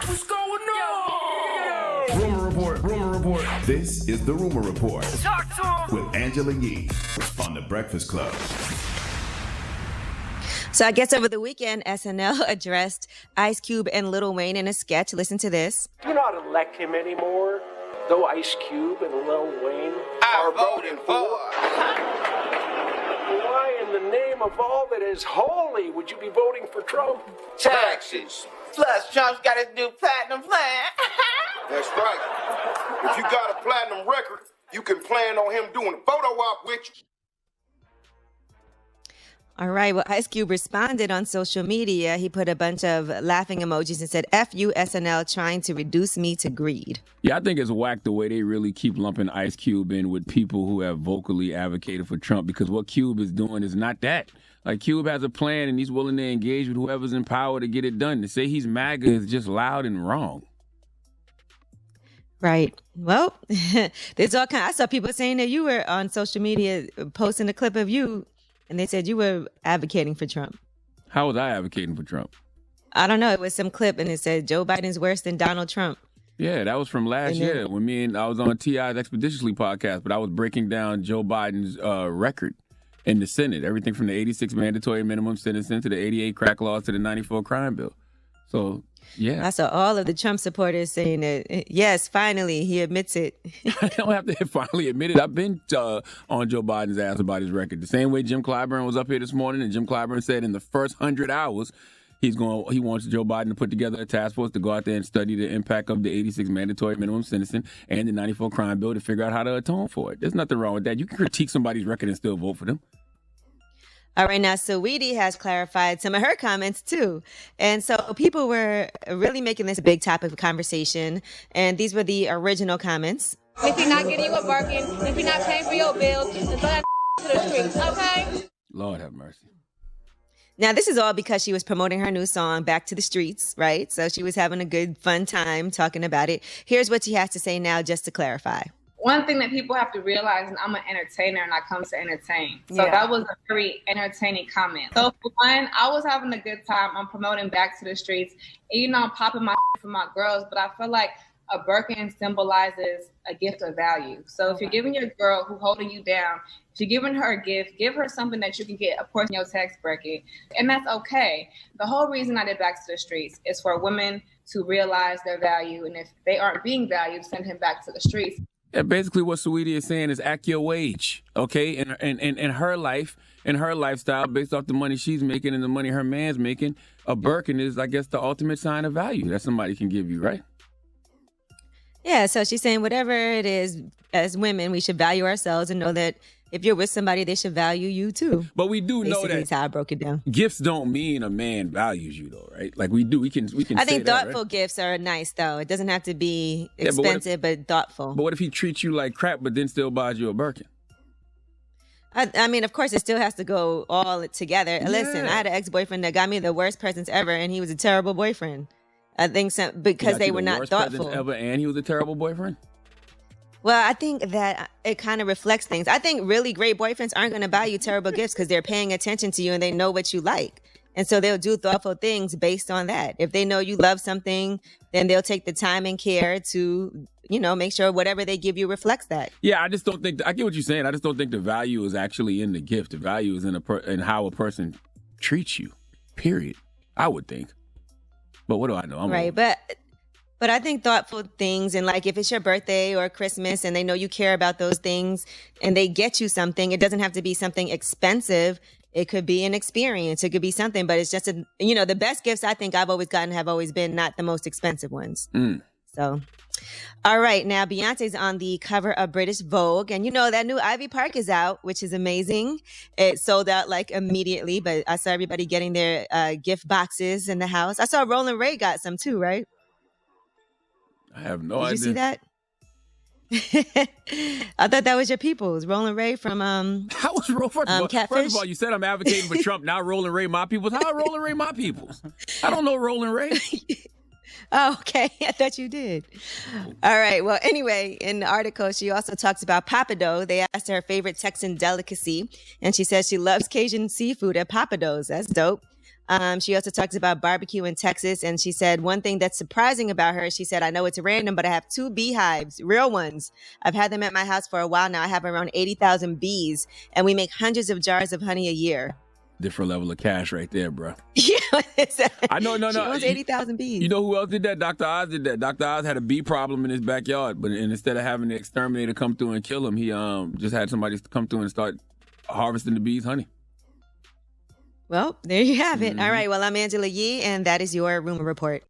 What's going on? Rumor report, rumor report. This is the Rumor Report. Talk to him. With Angela Yee on The Breakfast Club. So I guess over the weekend, SNL addressed Ice Cube and Lil Wayne in a sketch. Listen to this. Do you not elect him anymore, though Ice Cube and Lil Wayne are voting for? Why in the name of all that is holy would you be voting for Trump? Taxes. Plus, Trump's got his new platinum plan. That's right. If you got a platinum record, you can plan on him doing a photo op with you. All right. Well, Ice Cube responded on social media. He put a bunch of laughing emojis and said, F you, SNL, trying to reduce me to greed. Yeah, I think it's whack the way they really keep lumping Ice Cube in with people who have vocally advocated for Trump, because what Cube is doing is not that. Like, Cube has a plan and he's willing to engage with whoever's in power to get it done. To say he's MAGA is just loud and wrong. Right. Well, there's all kind. I saw people saying that you were on social media posting a clip of you, and they said you were advocating for Trump. How was I advocating for Trump? I don't know. It was some clip, and it said Joe Biden's worse than Donald Trump. Yeah, that was from last year when I was on T.I.'s Expeditiously podcast, but I was breaking down Joe Biden's record in the Senate, everything from the 86 mandatory minimum sentencing to the 88 crack laws to the 94 crime bill. So, yeah. I saw all of the Trump supporters saying that, yes, finally, he admits it. I don't have to finally admit it. I've been on Joe Biden's ass about his record. The same way Jim Clyburn was up here this morning, and Jim Clyburn said in the first 100 hours, he wants Joe Biden to put together a task force to go out there and study the impact of the 86 mandatory minimum sentencing and the 94 crime bill to figure out how to atone for it. There's nothing wrong with that. You can critique somebody's record and still vote for them. All right, now Saweetie has clarified some of her comments too. And so people were really making this a big topic of conversation. And these were the original comments. If you're not getting you a Birkin, if you're not paying for your bills, then throw that to the streets, okay? Lord have mercy. Now, this is all because she was promoting her new song, Back to the Streets, right? So she was having a good, fun time talking about it. Here's what she has to say now, just to clarify. One thing that people have to realize, and I'm an entertainer and I come to entertain. So that was a very entertaining comment. So for one, I was having a good time. I'm promoting Back to the Streets. And, you know, I'm popping my for my girls, but I feel like a Birkin symbolizes a gift of value. So if you're giving your girl who's holding you down, if you're giving her a gift, give her something that you can get, of course, in your tax bracket. And that's okay. The whole reason I did Back to the Streets is for women to realize their value. And if they aren't being valued, send him back to the streets. Yeah, basically what Saweetie is saying is act your wage, okay? In her life, in her lifestyle, based off the money she's making and the money her man's making, a Birkin is, I guess, the ultimate sign of value that somebody can give you, right? Yeah, so she's saying whatever it is, as women, we should value ourselves and know that if you're with somebody, they should value you too. But we do know that that's how I broke it down. Gifts don't mean a man values you, though, right? Like we can. I think say that, thoughtful right? gifts are nice, though. It doesn't have to be expensive, but thoughtful. But what if he treats you like crap, but then still buys you a Birkin? I mean, of course, it still has to go all together. Yeah. Listen, I had an ex-boyfriend that got me the worst presents ever, and he was a terrible boyfriend. I think because they were not thoughtful. Ever, and he was a terrible boyfriend? Well, I think that it kind of reflects things. I think really great boyfriends aren't going to buy you terrible gifts because they're paying attention to you and they know what you like. And so they'll do thoughtful things based on that. If they know you love something, then they'll take the time and care to, you know, make sure whatever they give you reflects that. Yeah, I just don't think, I get what you're saying. I just don't think the value is actually in the gift. The value is in how a person treats you, period. I would think. But what do I know? I'm right, But I think thoughtful things, and like if it's your birthday or Christmas and they know you care about those things and they get you something, it doesn't have to be something expensive. It could be an experience. It could be something, but it's just, the best gifts I think I've always gotten have always been not the most expensive ones. So, all right. Now, Beyonce's on the cover of British Vogue, and that new Ivy Park is out, which is amazing. It sold out like immediately, but I saw everybody getting their gift boxes in the house. I saw Roland Ray got some too, right? I have no idea. Did you see that? I thought that was your people's. Roland Ray from How was Catfish? First of all, you said I'm advocating for Trump. Now Roland Ray my people's. How are Roland Ray my people's? I don't know Roland Ray. Oh, okay. I thought you did. All right. Well, anyway, in the article, she also talks about Papado. They asked her favorite Texan delicacy, and she says she loves Cajun seafood at Papado's. That's dope. She also talks about barbecue in Texas. And she said, one thing that's surprising about her, she said, I know it's random, but I have 2 beehives, real ones. I've had them at my house for a while now. I have around 80,000 bees, and we make hundreds of jars of honey a year. Different level of cash right there, bro. Yeah, I know, no. She owns 80,000 bees. You know who else did that? Dr. Oz did that. Dr. Oz had a bee problem in his backyard, but instead of having the exterminator come through and kill him, he just had somebody come through and start harvesting the bees' honey. Well, there you have it. All right. Well, I'm Angela Yee, and that is your Rumor Report.